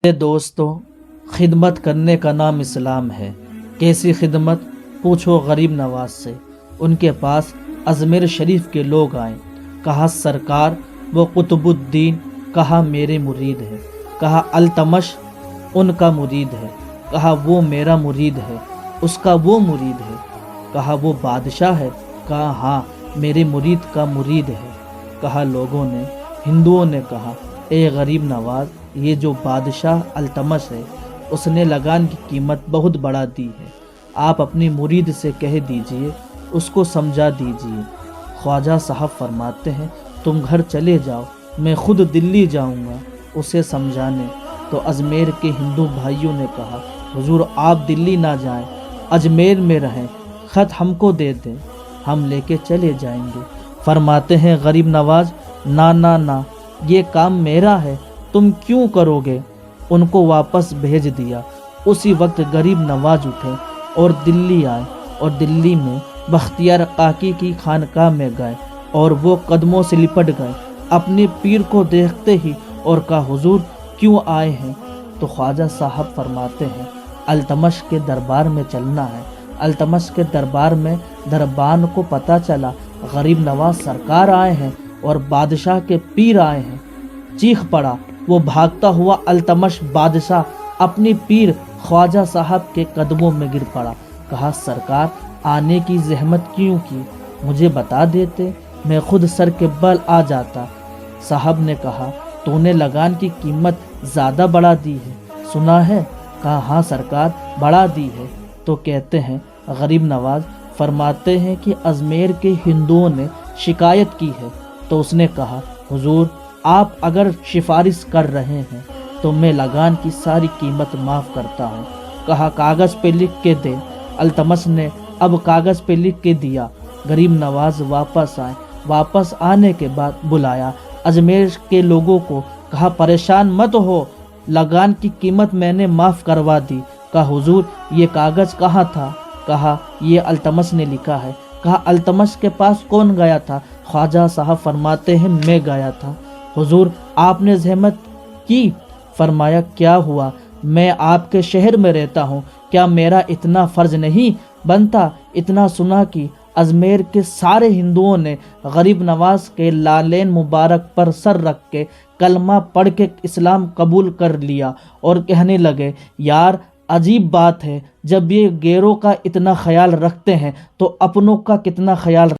میرے دوستوں، خدمت کرنے کا نام اسلام ہے۔ کیسی خدمت؟ پوچھو غریب نواز سے۔ ان کے پاس اجمیر شریف کے لوگ آئے، کہا سرکار وہ قطب الدین، کہا میرے مرید ہے، کہا التمش ان کا مرید ہے، کہا وہ میرا مرید ہے، اس کا وہ مرید ہے، کہا وہ بادشاہ ہے، کہا ہاں میرے مرید کا مرید ہے۔ کہا لوگوں نے، ہندوؤں نے کہا اے غریب نواز، یہ جو بادشاہ التمش ہے اس نے لگان کی قیمت بہت بڑھا دی ہے، آپ اپنی مرید سے کہہ دیجئے، اس کو سمجھا دیجئے۔ خواجہ صاحب فرماتے ہیں تم گھر چلے جاؤ، میں خود دلی جاؤں گا اسے سمجھانے۔ تو اجمیر کے ہندو بھائیوں نے کہا حضور آپ دلی نہ جائیں، اجمیر میں رہیں، خط ہم کو دے دیں، ہم لے کے چلے جائیں گے۔ فرماتے ہیں غریب نواز نا نا نا، یہ کام میرا ہے، تم کیوں کرو گے؟ ان کو واپس بھیج دیا۔ اسی وقت غریب نواز اٹھے اور دلی آئے، اور دلی میں بختیار کاکی کی خانقاہ میں گئے، اور وہ قدموں سے لپٹ گئے اپنے پیر کو دیکھتے ہی، اور کہا حضور کیوں آئے ہیں؟ تو خواجہ صاحب فرماتے ہیں التمش کے دربار میں چلنا ہے۔ التمش کے دربار میں دربان کو پتہ چلا غریب نواز سرکار آئے ہیں اور بادشاہ کے پیر آئے ہیں، چیخ پڑا، وہ بھاگتا ہوا التمش بادشاہ اپنی پیر خواجہ صاحب کے قدموں میں گر پڑا، کہا سرکار آنے کی زحمت کیوں کی؟ مجھے بتا دیتے، میں خود سر کے بل آ جاتا۔ صاحب نے کہا تو نے لگان کی قیمت زیادہ بڑھا دی ہے، سنا ہے؟ کہا ہاں سرکار بڑھا دی ہے۔ تو کہتے ہیں غریب نواز فرماتے ہیں کہ اجمیر کے ہندوؤں نے شکایت کی ہے۔ تو اس نے کہا حضور آپ اگر سفارش کر رہے ہیں تو میں لگان کی ساری قیمت معاف کرتا ہوں۔ کہا کاغذ پہ لکھ کے دے۔ التمش نے اب کاغذ پہ لکھ کے دیا۔ غریب نواز واپس آئے، واپس آنے کے بعد بلایا اجمیر کے لوگوں کو، کہا پریشان مت ہو، لگان کی قیمت میں نے معاف کروا دی۔ کہا حضور یہ کاغذ کہاں تھا؟ کہا یہ التمش نے لکھا ہے۔ کہا التمش کے پاس کون گیا تھا؟ خواجہ صاحب فرماتے ہیں میں گیا تھا۔ حضور آپ نے زحمت کی؟ فرمایا کیا ہوا، میں آپ کے شہر میں رہتا ہوں، کیا میرا اتنا فرض نہیں بنتا؟ اتنا سنا کہ اجمیر کے سارے ہندوؤں نے غریب نواز کے لالین مبارک پر سر رکھ کے کلمہ پڑھ کے اسلام قبول کر لیا، اور کہنے لگے یار عجیب بات ہے، جب یہ غیروں کا اتنا خیال رکھتے ہیں تو اپنوں کا کتنا خیال